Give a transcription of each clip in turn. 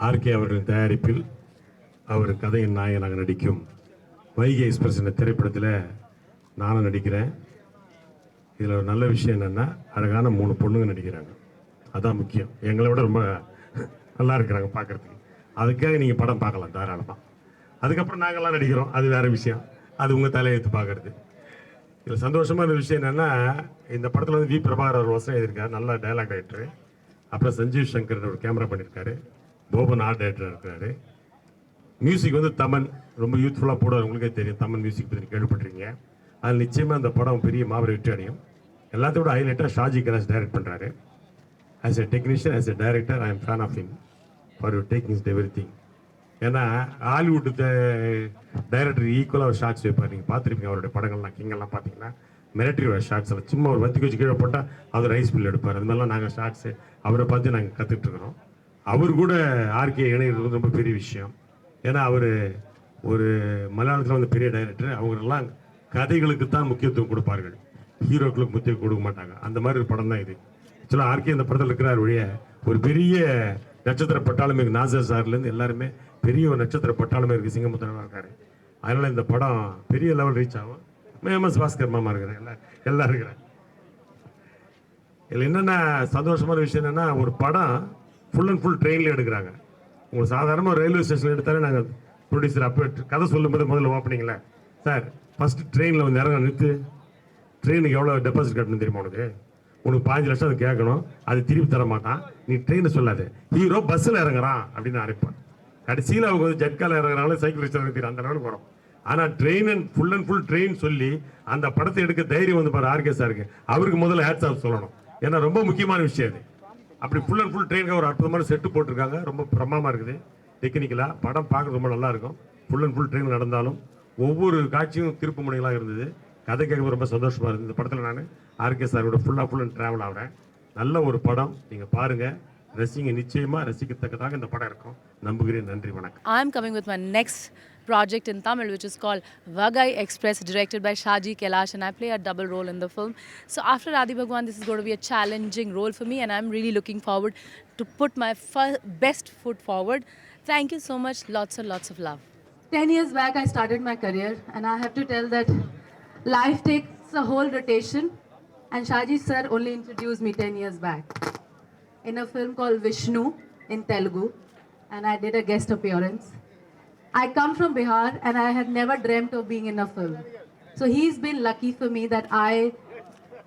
RK அவர்களின் தயாரிப்பில் அவர் கதையின் நாயகனாக நடிக்கும் வைகை எக்ஸ்பிரஸ் என்ற திரைப்படத்தில் நானும் நடிக்கிறேன். இதில் ஒரு நல்ல விஷயம் என்னென்னா, அழகான 3 பொண்ணுங்க நடிக்கிறாங்க. அதான் முக்கியம். எங்களை விட ரொம்ப நல்லா இருக்கிறாங்க பார்க்குறதுக்கு. அதுக்காக நீங்கள் படம் பார்க்கலாம் தாராளமாக. அதுக்கப்புறம் நாங்கள்லாம் நடிக்கிறோம், அது வேறு விஷயம். அது உங்கள் தலையெழுத்து பார்க்குறது. இதில் சந்தோஷமான விஷயம் என்னென்னா, இந்த படத்தில் வந்து வி பிரபாகர் அவர் வசனம் எழுதியிருக்காரு, நல்ல டைலாக் ரைட்டரு. அப்புறம் சஞ்சீவ் சங்கர் ஒரு கேமரா பண்ணியிருக்காரு, போபன் ஆர்ட் டைரக்டர் இருக்கிறாரு. மியூசிக் வந்து தமன் ரொம்ப யூத்ஃபுல்லாக போடுவார். உங்களுக்கே தெரியும், தமன் மியூசிக் பற்றி கேள்விப்பட்டிருக்கீங்க. அதில் நிச்சயமாக அந்த படம் பெரிய மாபெரும் வெற்றி அடையும். எல்லாத்தோட ஹைலைட்டாக ஷாஜி கணேஷ் டைரக்ட் பண்ணுறாரு. As a technician, as a director, I am fan of him for you taking everything. ஏன்னா ஹாலிவுட் டைரக்டர் ஈக்குவலாக ஒரு ஷார்ட்ஸ் வைப்பார். நீங்கள் பார்த்துருப்பீங்க அவருடைய படங்கள்லாம், கிங்கெல்லாம் பார்த்தீங்கன்னா மிரட்டி ஷார்ட்ஸ் எல்லாம் சும்மா ஒரு வத்தி வச்சு கீழே போட்டால் அவர் ரைஸ் பில் எடுப்பார். அது மாதிரிலாம் நாங்கள் ஷார்ட்ஸு அவரை பார்த்து நாங்கள் கற்றுக்கிட்டு இருக்கிறோம். அவர் கூட ஆர்கே இணைகிறது ரொம்ப பெரிய விஷயம். ஏன்னா அவர் ஒரு மலையாளத்தில் வந்து பெரிய டைரக்டர். அவங்களெல்லாம் கதைகளுக்கு தான் முக்கியத்துவம் கொடுப்பார்கள், ஹீரோக்களுக்கு முக்கியம் கொடுக்க மாட்டாங்க. அந்த மாதிரி ஒரு படம் தான் இது. ஆக்சுவலாக ஆர்கே இந்த படத்தில் இருக்கிறார் ஒழிய ஒரு பெரிய நட்சத்திர பட்டாளமே இருக்குது. நாசர் சார்லேருந்து எல்லாருமே பெரிய ஒரு நட்சத்திர பட்டாளமே இருக்குது. சிங்கமுத்தனமாக இருக்காரு. அதனால் இந்த படம் பெரிய லெவல் ரீச் ஆகும். எம்எஸ் பாஸ்கர் மாமா இருக்கிறேன், எல்லாம் இருக்கிறேன். இதில் என்னென்ன சந்தோஷமான விஷயம் என்னென்னா, ஒரு படம் ஃபுல் அண்ட் ஃபுல் ட்ரெயினில் எடுக்கிறாங்க. உங்களுக்கு சாதாரணமாக ரயில்வே ஸ்டேஷனில் எடுத்தாலே நாங்கள் ப்ரொடியூசர் அப்போ கதை சொல்லும்போது முதல்ல ஓப்பனிங்களே, சார் ஃபஸ்ட்டு ட்ரெயினில் வந்து இறங்க நிறுத்து, ட்ரெயினுக்கு எவ்வளோ டெபாசிட் கட்டணும் தெரியுமா உனக்கு 5 லட்சம் அது கேட்கணும், அது திருப்பி தர மாட்டான், நீ ட்ரெயினை சொல்லாது, ஹீரோ பஸ்ஸில் இறங்குறான் அப்படின்னு அரைப்பான். கடைசியில் அவங்க வந்து ஜட்கால இறங்குறாங்களே, சைக்கிள் ரிக்ஷா இறங்குற அந்த லெவலுக்கு வரும். ஆனால் ட்ரெயின் அண்ட் ஃபுல் ட்ரெயின் சொல்லி அந்த படத்தை எடுக்க தைரியம் வந்து பாரு ஆர்கே சாருக்கு. அவருக்கு முதல்ல ஹேட்ஸ் ஆஃப் சொல்லணும். ஏன்னா ரொம்ப முக்கியமான விஷயம் அது. அப்படி ஃபுல் அண்ட் ஃபுல் ட்ரெயினுக்கு ஒரு அற்புதமான செட்டு போட்டிருக்காங்க. ரொம்ப பிரமாதமாக இருக்குது. டெக்னிக்கலாக படம் பார்க்க ரொம்ப நல்லா இருக்கும். ஃபுல் அண்ட் ஃபுல் ட்ரெயின் நடந்தாலும் ஒவ்வொரு காட்சியும் திருப்பு முனைகளாக இருந்தது. கதை கேட்க ரொம்ப சந்தோஷமாக இருந்தது. இந்த படத்தில் நான் ஆர்கே சாரோட ஃபுல் அண்ட் ட்ராவல் ஆகிறேன். நல்ல ஒரு படம், நீங்கள் பாருங்கள், ரசிங்க. நிச்சயமாக ரசிக்கத்தக்கதாக இந்த படம் இருக்கும் நம்புகிறேன். நன்றி, வணக்கம். I am coming with my next project in Tamil, which is called Vagai Express, directed by Shaji Kailash, and I play a double role in the film. So after Adi Bhagwan, this is going to be a challenging role for me, and I'm really looking forward to put my best foot forward. Thank you so much. Lots and lots of love. 10 years back, I started my career, and I have to tell that life takes a whole rotation, and Shaji sir only introduced me 10 years back in a film called Vishnu in Telugu, and I did a guest appearance. I come from Bihar, and I had never dreamt of being in a film. So he's been lucky for me that I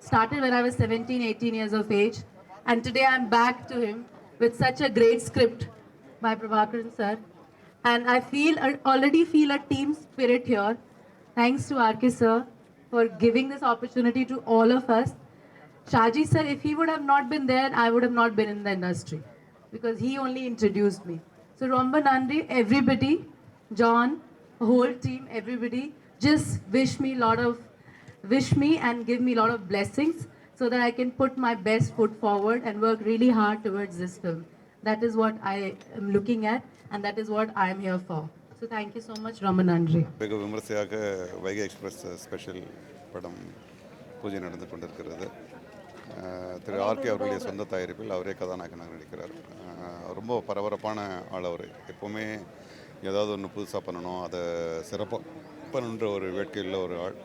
started when I was 17, 18 years of age, and today I'm back to him with such a great script by Prabhakaran sir. And I already feel a team spirit here. Thanks to RK sir for giving this opportunity to all of us. Shaji sir, if he would have not been there, I would have not been in the industry, because he only introduced me. So Romba Nandri, everybody, John, whole team, everybody, just wish me and give me a lot of blessings so that I can put my best foot forward and work really hard towards this film. That is what I am looking at, and that is what I am here for. So thank you so much, Ramanandri. வெகு விமர்சையாக Vaigai express special படம் பூஜை நடந்து கொண்டிருக்கிறது. திரு RK அவர்களுடைய சொந்த தயாரிப்பில் அவரே கதாநாயகனாக நடிக்கிறார். ரொம்ப பரபரப்பான ஆள் அவர். எப்போவுமே ஏதாவது ஒன்று புதுசாக பண்ணணும், அதை சிறப்பாக பண்ணணுன்ற ஒரு வேட்கையில் ஒரு ஆள்.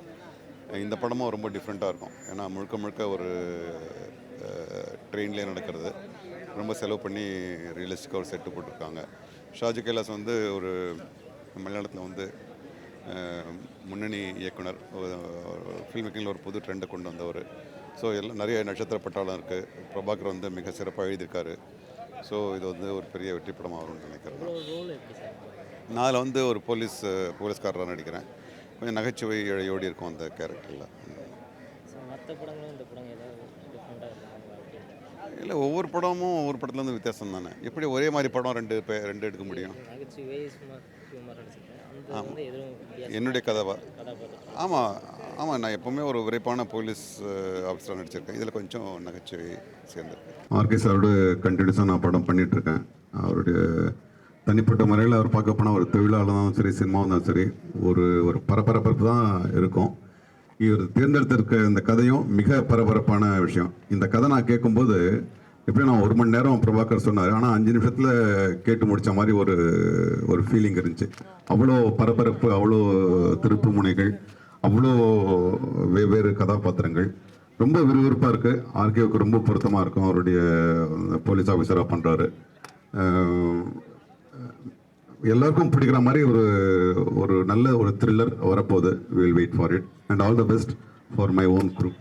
இந்த படமும் ரொம்ப டிஃப்ரெண்ட்டாக இருக்கும். ஏன்னா முழுக்க முழுக்க ஒரு ட்ரெயின்லேயே நடக்கிறது. ரொம்ப செலவு பண்ணி ரியலிஸ்டிக்காக ஒரு செட்டு போட்டிருக்காங்க. ஷாஜி கைலாஸ் வந்து ஒரு மலையாளத்தில் வந்து முன்னணி இயக்குனர், ஃபில்ம் மேக்கிங்கில் ஒரு புது ட்ரெண்டை கொண்டு வந்தவர். ஸோ எல்லாம் நிறைய நட்சத்திர பட்டாளம் இருக்குது. பிரபாகர் வந்து மிக சிறப்பாக எழுதியிருக்காரு. ஸோ இது வந்து ஒரு பெரிய வெற்றி படமாக வரும்னு நினைக்கிறேன். நான் அதில் வந்து ஒரு போலீஸ்காரராக நடிக்கிறேன். கொஞ்சம் நகைச்சுவை இழையோடி இருக்கும் அந்த கேரக்டரில். இல்லை, ஒவ்வொரு படமும் ஒவ்வொரு படத்துலேருந்து வித்தியாசம் தானே. எப்படி ஒரே மாதிரி படம் ரெண்டு எடுக்க முடியும்? என்னுடைய கதாவா? ஆமாம், நான் எப்போவுமே ஒரு விரைப்பான போலீஸ் ஆஃபீஸராக நடிச்சிருக்கேன். இதில் கொஞ்சம் நகைச்சுவை சேர்ந்துருக்கேன். ஆர்கே சாரோட கண்டினியூஸாக நான் படம் பண்ணிகிட்ருக்கேன். அவருடைய தனிப்பட்ட முறையில் அவர் பார்க்க போனால் ஒரு தொழிலாளர் தான் சரி, சினிமாவும் தான் சரி, ஒரு பரபரப்பு தான் இருக்கும். இவர் தேர்ந்தெடுத்திருக்க இந்த கதையும் மிக பரபரப்பான விஷயம். இந்த கதை நான் கேட்கும்போது எப்படி நான் 1 மணி நேரம் பிரபாகர் சொன்னார், ஆனால் 5 நிமிஷத்தில் கேட்டு முடித்த மாதிரி ஒரு ஃபீலிங் இருந்துச்சு. அவ்வளோ பரபரப்பு, அவ்வளோ திருப்பு முனைகள், அவ்வளோ வெவ்வேறு கதாபாத்திரங்கள், ரொம்ப விறுவிறுப்பாக இருக்குது. ஆர்கேவுக்கு ரொம்ப பொருத்தமாக இருக்கும். அவருடைய போலீஸ் ஆஃபீஸராக பண்ணுறாரு. எல்லாருக்கும் பிடிக்கிற மாதிரி ஒரு நல்ல ஒரு த்ரில்லர் வரப்போகுது. Will wait for it and all the best for my own group.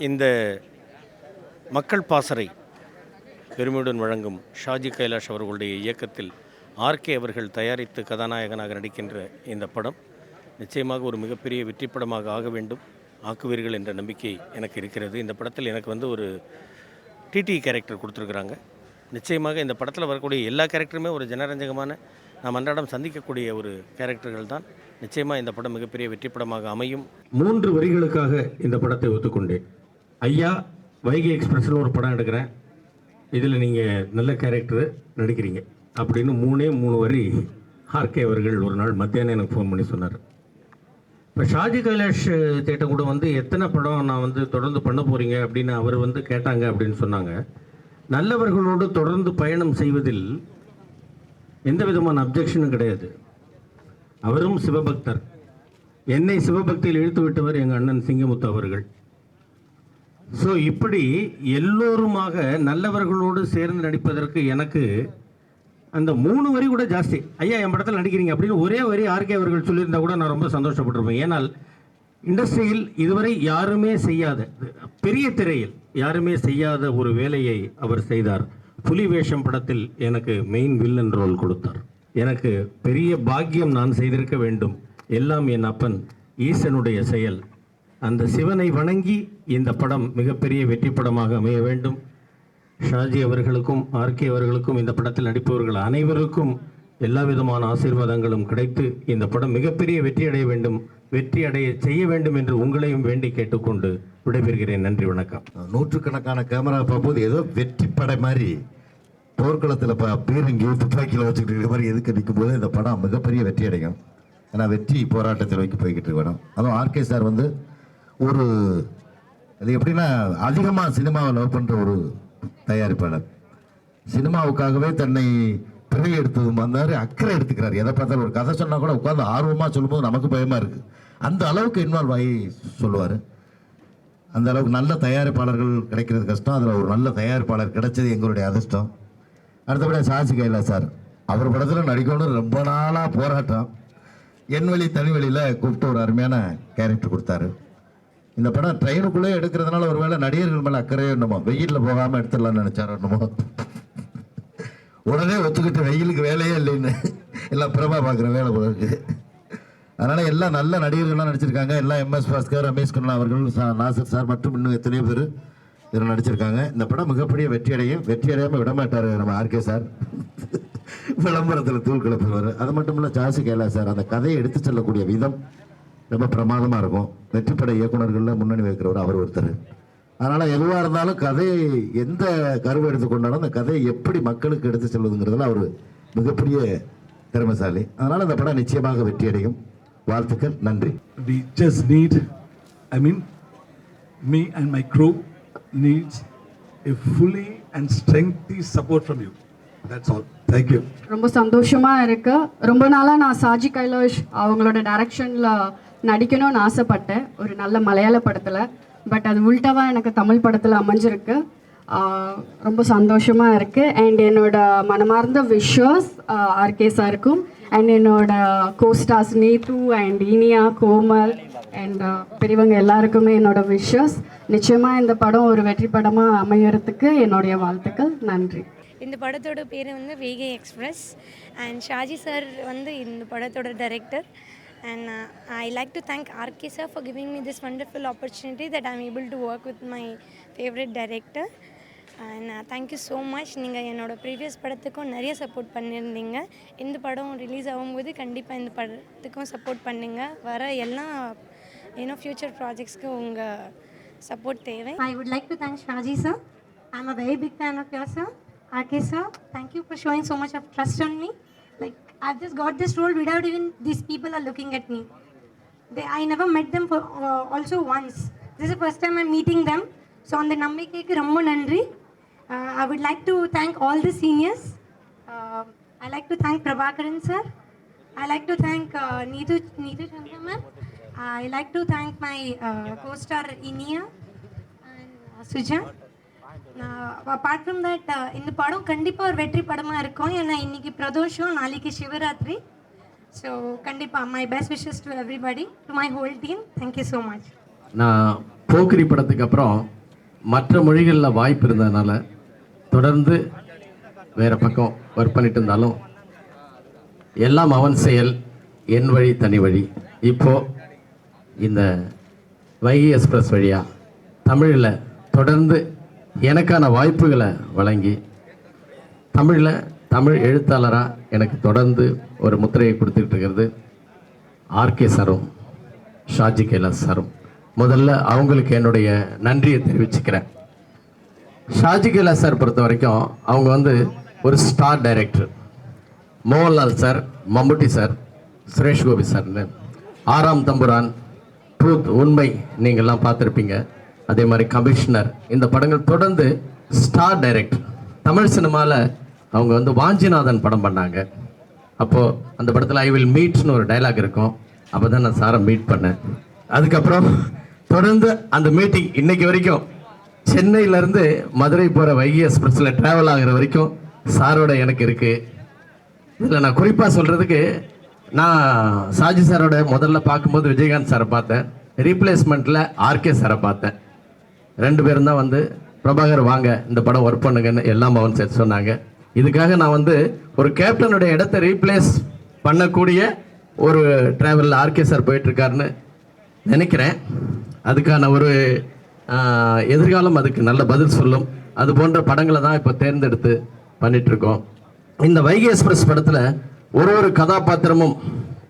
இந்த மக்கள் பாசறை பெருமையுடன் வழங்கும் ஷாஜி கைலாஷ் அவர்களுடைய இயக்கத்தில் ஆர்கே அவர்கள் தயாரித்து கதாநாயகனாக நடிக்கின்ற இந்த படம் நிச்சயமாக ஒரு மிகப்பெரிய வெற்றி படமாக ஆக வேண்டும், ஆக்குவீர்கள் என்ற நம்பிக்கை எனக்கு இருக்கிறது. இந்த படத்தில் எனக்கு ஒரு டிடி கேரக்டர் கொடுத்துருக்குறாங்க. நிச்சயமாக இந்த படத்தில் வரக்கூடிய எல்லா கேரக்டருமே ஒரு ஜனரஞ்சகமான, நாம் அன்றாடம் சந்திக்கக்கூடிய ஒரு கேரக்டர்கள் தான். நிச்சயமாக இந்த படம் மிகப்பெரிய வெற்றி படமாக அமையும். 3 வரிகளுக்காக இந்த படத்தை ஒத்துக்கொண்டேன். ஐயா, வைகை எக்ஸ்பிரஸ்னு ஒரு படம் எடுக்கிறேன், இதில் நீங்கள் நல்ல கேரக்டர் நடிக்கிறீங்க அப்படின்னு 3 வரி ஆர்கே அவர்கள் ஒரு நாள் மத்தியானம் எனக்கு ஃபோன் பண்ணி சொன்னார். இப்போ ஷாஜி கைலாஷ் தேட்டம் கூட எத்தனை படம் நான் தொடர்ந்து பண்ண போகிறீங்க அப்படின்னு அவர் கேட்டாங்க அப்படின்னு சொன்னாங்க. நல்லவர்களோடு தொடர்ந்து பயணம் செய்வதில் எந்த விதமான அப்ஜெக்ஷனும் கிடையாது. அவரும் சிவபக்தர். என்னை சிவபக்தியில் இழுத்து விட்டவர் எங்கள் அண்ணன் சிங்கமுத்து அவர்கள். ஸோ இப்படி எல்லோருமாக நல்லவர்களோடு சேர்ந்து நடிப்பதற்கு எனக்கு அந்த 3 வரி கூட ஜாஸ்தி. ஐயா, என் படத்தில் நடிக்கிறீங்க அப்படின்னு ஒரே வரி ஆர்கே அவர்கள் சொல்லியிருந்தா கூட நான் ரொம்ப சந்தோஷப்பட்டிருப்பேன். ஏன்னால் இண்டஸ்ட்ரியில் இதுவரை யாருமே செய்யாத, பெரிய திரையில் யாருமே செய்யாத ஒரு வேலையை அவர் செய்தார். புலி வேஷம் படத்தில் எனக்கு மெயின் வில்லன் ரோல் கொடுத்தார். எனக்கு பெரிய பாக்கியம் நான் செய்திருக்க வேண்டும். எல்லாம் என் அப்பன் ஈசனுடைய செயல். அந்த சிவனை வணங்கி இந்த படம் மிகப்பெரிய வெற்றி படமாக அமைய வேண்டும். ஷாஜி அவர்களுக்கும் ஆர்கே அவர்களுக்கும் இந்த படத்தில் நடிப்பவர்கள் அனைவருக்கும் எல்லா விதமான ஆசீர்வாதங்களும் கிடைத்து இந்த படம் மிகப்பெரிய வெற்றி அடைய வேண்டும், வெற்றி அடைய செய்ய வேண்டும் என்று உங்களையும் வேண்டி கேட்டுக்கொண்டு விடைபெறுகிறேன். நன்றி, வணக்கம். நூற்றுக்கணக்கான கேமரா பார்க்கும்போது ஏதோ வெற்றி படை மாதிரி போர்க்களத்தில் பீரங்கி துப்பாக்கியில் வச்சுக்கிட்டு இருக்கிற மாதிரி எதுக்கு நிற்கும் போது இந்த படம் மிகப்பெரிய வெற்றி அடையும். ஏன்னா வெற்றி போராட்டத்தை நோக்கி போய்கிட்டு இருக்க வேணும். அதுவும் ஆர்கே சார் ஒரு அது எப்படின்னா அதிகமாக சினிமாவை லவ் பண்ணுற ஒரு தயாரிப்பாளர். சினிமாவுக்காகவே தன்னை பிறகு எடுத்தது வந்தார், அக்கறை எடுத்துக்கிறார். எதை பார்த்தாலும் ஒரு கதை சொன்னால் கூட உட்காந்து ஆர்வமாக சொல்லும்போது நமக்கு பயமாக இருக்குது. அந்த அளவுக்கு இன்வால்வ் ஆகி சொல்லுவார். அந்த அளவுக்கு நல்ல தயாரிப்பாளர்கள் கிடைக்கிறது கஷ்டம். அதில் ஒரு நல்ல தயாரிப்பாளர் கிடைச்சது எங்களுடைய அதிர்ஷ்டம். அடுத்தபடியாக ஷாஜி கைலாஷ் சார், அவர் படத்தில் நடிக்கணும்னு ரொம்ப நாளாக போராட்டம். என் வழி தனி வழியில் கூப்பிட்டு ஒரு அருமையான கேரக்டர் கொடுத்தாரு. இந்த படம் ட்ரெயினுக்குள்ளே எடுக்கிறதுனால ஒரு வேளை நடிகர்கள் மேலே அக்கறையோ என்னமோ, வெயிலில் போகாமல் எடுத்துடலான்னு நினச்சாரோ என்னமோ, உடனே ஒத்துக்கிட்டு வெயிலுக்கு வேலையே இல்லைன்னு எல்லாம் பிரபா பார்க்குற வேலை போயிருக்கு. அதனால் எல்லாம் நல்ல நடிகர்கள்லாம் நடிச்சிருக்காங்க. எல்லாம் MS பாஸ்கர், ரமேஷ் கண்ணா அவர்கள், நாசர் சார் மற்றும் இன்னும் எத்தனையோ பேர் இதில் நடிச்சிருக்காங்க. இந்த படம் மிகப்பெரிய வெற்றி அடையும். வெற்றி அடையாமல் விடமாட்டார் நம்ம ஆர்கே சார். விளம்பரத்தில் தூள் கிளப்புவார். அது மட்டும் இல்லை, ஷாஜி கைலாஷ் சார் அந்த கதையை எடுத்து செல்லக்கூடிய விதம் ரொம்ப பிரமாதமாக இருக்கும். வெற்றிப்பட இயக்குநர்களில் முன்னணி வைக்கிறவர் அவர் ஒருத்தர். அதனால் எதுவாக இருந்தாலும் கதையை எந்த கருவை எடுத்துக்கொண்டாலும் அந்த கதையை எப்படி மக்களுக்கு எடுத்து செல்வதுங்கிறதுல அவர் மிகப்பெரிய திறமைசாலி. அதனால் அந்த படம் நிச்சயமாக வெற்றி அடையும். வாழ்த்துக்கள், நன்றி. We just need, me and my crew needs a fully and strengthy support from you. That's all. Thank you. ரொம்ப சந்தோஷமாக இருக்கு. ரொம்ப நாளாக நான் ஷாஜி கைலாஷ் அவங்களோட டைரக்ஷனில் நடிக்கணும்னு ஆசைப்பட்டேன் ஒரு நல்ல மலையாள படத்தில். பட் அது உல்டாவாக எனக்கு தமிழ் படத்தில் அமைஞ்சிருக்கு. ரொம்ப சந்தோஷமாக இருக்குது. அண்ட் என்னோட மனமார்ந்த விஷஸ் ஆர்கே சாருக்கும் அண்ட் என்னோட கோஸ்டார்ஸ் நேத்து அண்ட் இனியா, கோமல் அண்ட் பெரியவங்க எல்லாருக்குமே என்னோட விஷஸ். நிச்சயமாக இந்த படம் ஒரு வெற்றி படமாக அமையறதுக்கு என்னுடைய வாழ்த்துக்கள். நன்றி. இந்த படத்தோட பேர் Vaigai express and Shaji sir இந்த படத்தோட director. And I like to thank RK sir for giving me this wonderful opportunity that I'm able to work with my favorite director. And thank you so much. நீங்கள் என்னோட previous படத்துக்கும் நிறைய support பண்ணியிருந்தீங்க. இந்த படம் release ஆகும்போது கண்டிப்பாக இந்த படத்துக்கும் சப்போர்ட் பண்ணுங்கள். வர எல்லா ஃப்யூச்சர் ப்ராஜெக்ட்ஸ்க்கு உங்கள் சப்போர்ட் தேவை. I would like to thank Shaji sir. I'm a very big fan of yours sir. RK sir, thank you for showing so much of trust on me. Like, I've just got this role without even these people are looking at me. I never met them for also once. This is the first time I'm meeting them. So on the nambikku romba nandri. I would like to thank all the seniors. I like to thank Prabhakaran sir. I like to thank Neetu Chandra ma'am. I like to thank my co-star Inia and Suja. Apart from that, இந்த படம் கண்டிப்பாக ஒரு வெற்றி படமாக இருக்கும். ஏன்னா இன்னைக்கு பிரதோஷம், நாளைக்கு சிவராத்திரி. ஸோ கண்டிப்பாக my best wishes to everybody, to my whole team. Thank you so much. நான் போக்கிரி படத்துக்கு அப்புறம் மற்ற மொழிகளில் வாய்ப்பு இருந்ததுனால தொடர்ந்து வேறு பக்கம் ஒர்க் பண்ணிட்டு இருந்தாலும் எல்லாம் அவன் செயல், என் வழி தனி வழி. இப்போது இந்த வைகை எக்ஸ்பிரஸ் வழியாக தமிழில் தொடர்ந்து எனக்கான வாய்ப்புகளை வழங்கி தமிழில் தமிழ் எழுத்தாளராக எனக்கு தொடர்ந்து ஒரு முத்திரையை கொடுத்துக்கிட்டு இருக்கிறது ஆர்கே சாரும் ஷாஜி கைலாஷ் சாரும். முதல்ல அவங்களுக்கு என்னுடைய நன்றியை தெரிவிச்சுக்கிறேன். ஷாஜி கைலாஷ் சார் பொறுத்த வரைக்கும் அவங்க வந்து ஒரு ஸ்டார் டைரக்டர். மோகன்லால் சார், மம்முட்டி சார், சுரேஷ் கோபி சார்னு, ஆறாம் தம்புரான், ட்ரூத், உண்மை நீங்கள்லாம் பார்த்துருப்பீங்க. அதே மாதிரி கமிஷனர், இந்த படங்கள் தொடர்ந்து ஸ்டார் டைரக்டர். தமிழ் சினிமாவில் அவங்க வந்து வாஞ்சிநாதன் படம் பண்ணாங்க. அப்போது அந்த படத்தில் ஐ வில் மீட்னு ஒரு டைலாக் இருக்கும். அப்போ தான் நான் சாரை மீட் பண்ணேன். அதுக்கப்புறம் தொடர்ந்து அந்த மீட்டிங் இன்னைக்கு வரைக்கும் சென்னையிலேருந்து மதுரை போகிற வைகை எக்ஸ்பிரஸில் ட்ராவல் ஆகிற வரைக்கும் சாரோட எனக்கு இருக்குது. இதில் நான் குறிப்பாக சொல்கிறதுக்கு, நான் ஷாஜி சாரோட முதல்ல பார்க்கும்போது விஜயகாந்த் சாரை பார்த்தேன், ரீப்ளேஸ்மெண்ட்டில் ஆர்கே சாரை பார்த்தேன். 2 பேரும் தான் வந்து பிரபாகர் வாங்க இந்த படம் ஒர்க் பண்ணுங்கன்னு எல்லாம் அவன் சேர்த்து சொன்னாங்க. இதுக்காக நான் வந்து ஒரு கேப்டனுடைய இடத்த ரீப்ளேஸ் பண்ணக்கூடிய ஒரு ட்ராவலில் ஆர்கே சார் போயிட்டுருக்காருன்னு நினைக்கிறேன். அதுக்கான ஒரு எதிர்காலம் அதுக்கு நல்ல பதில் சொல்லும். அது போன்ற படங்களை தான் இப்போ தேர்ந்தெடுத்து பண்ணிகிட்ருக்கோம். இந்த வைகை எக்ஸ்பிரஸ் படத்தில் ஒரு கதாபாத்திரமும்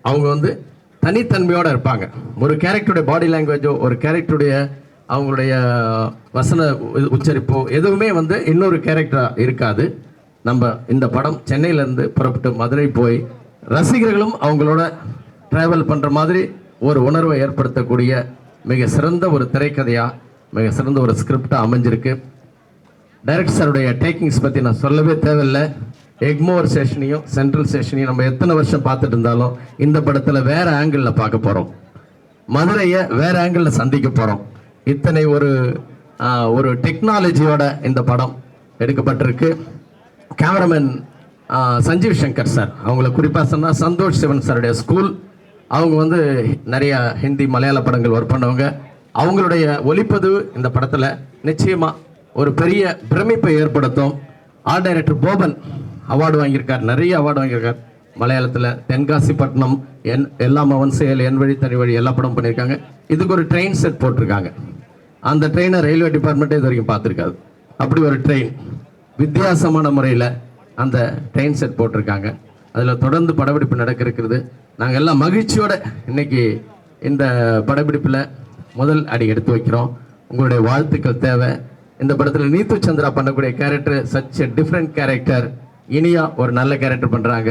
அவங்க வந்து தனித்தன்மையோடு இருப்பாங்க. ஒரு கேரக்டருடைய பாடி லாங்குவேஜோ, ஒரு கேரக்டருடைய அவங்களுடைய வசன உச்சரிப்போ எதுவுமே வந்து இன்னொரு கேரக்டராக இருக்காது. நம்ம இந்த படம் சென்னையிலேருந்து புறப்பட்டு மதுரை போய் ரசிகர்களும் அவங்களோட ட்ராவல் பண்ணுற மாதிரி ஒரு உணர்வை ஏற்படுத்தக்கூடிய மிக சிறந்த ஒரு திரைக்கதையாக, மிக சிறந்த ஒரு ஸ்கிரிப்டாக அமைஞ்சிருக்கு. டைரக்டர் சாருடைய டேக்கிங்ஸ் பற்றி நான் சொல்லவே தேவையில்லை. எக்மோர் ஸ்டேஷனையும் சென்ட்ரல் ஸ்டேஷனையும் நம்ம எத்தனை வருஷம் பார்த்துட்டு இருந்தாலும் இந்த படத்தில் வேறு ஆங்கிளில் பார்க்க போகிறோம். மதுரையை வேறு ஆங்கிளில் சந்திக்க போகிறோம். இத்தனை ஒரு டெக்னாலஜியோட இந்த படம் எடுக்கப்பட்டிருக்கு. கேமராமேன் சஞ்சீவ் சங்கர் சார், அவங்கள குறிப்பாக சொன்னால் சந்தோஷ் சிவன் சாருடைய ஸ்கூல். அவங்க வந்து நிறையா ஹிந்தி, மலையாள படங்கள் ஒர்க் பண்ணவங்க. அவங்களுடைய ஒளிப்பதிவு இந்த படத்தில் நிச்சயமாக ஒரு பெரிய பிரமிப்பை ஏற்படுத்தும். ஆர்ட் டைரக்டர் போபன் அவார்டு வாங்கியிருக்கார், நிறைய அவார்டு வாங்கியிருக்கார். மலையாளத்தில் தென்காசிப்பட்டினம், எல்லாம் அவன் செயல், என் வழி தனி வழி எல்லா படம் பண்ணியிருக்காங்க. இதுக்கு ஒரு ட்ரெயின் செட் போட்டிருக்காங்க. அந்த ட்ரெயினை ரயில்வே டிபார்ட்மெண்ட்டே இது வரைக்கும் பார்த்துருக்காது. அப்படி ஒரு ட்ரெயின் வித்தியாசமான முறையில் அந்த ட்ரெயின் செட் போட்டிருக்காங்க. அதில் தொடர்ந்து படப்பிடிப்பு நடக்க இருக்கிறது. நாங்கள் எல்லாம் மகிழ்ச்சியோடு இன்னைக்கு இந்த படப்பிடிப்பில் முதல் அடி எடுத்து வைக்கிறோம். உங்களுடைய வாழ்த்துக்கள் தேவை. இந்த படத்தில் நீத்து சந்திரா பண்ணக்கூடிய character such a different character. Iniya ஒரு நல்ல கேரக்டர் பண்ணுறாங்க.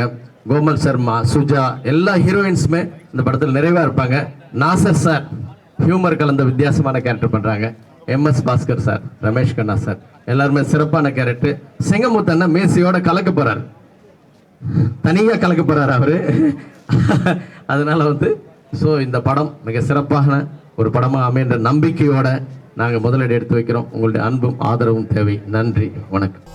கோமல் சர்மா, சுஜா, எல்லா ஹீரோயின்ஸுமே இந்த படத்தில் நிறைவாக இருப்பாங்க. நாசர் சார் ஹியூமர் கலந்த வித்தியாசமான கேரக்டர் பண்ணுறாங்க. MS Bhaskar sir, Ramesh Kanna sir எல்லாருமே சிறப்பான கேரக்டர். செங்கமுத்தண்ணா மேசியோட கலக்க போகிறார், தனியாக கலக்க போகிறார் அவர். அதனால வந்து இந்த படம் மிக சிறப்பான ஒரு படமாக அமைன்ற நம்பிக்கையோட நாங்கள் முதலடி எடுத்து வைக்கிறோம். உங்களுடைய அன்பும் ஆதரவும் தேவை. நன்றி, வணக்கம்.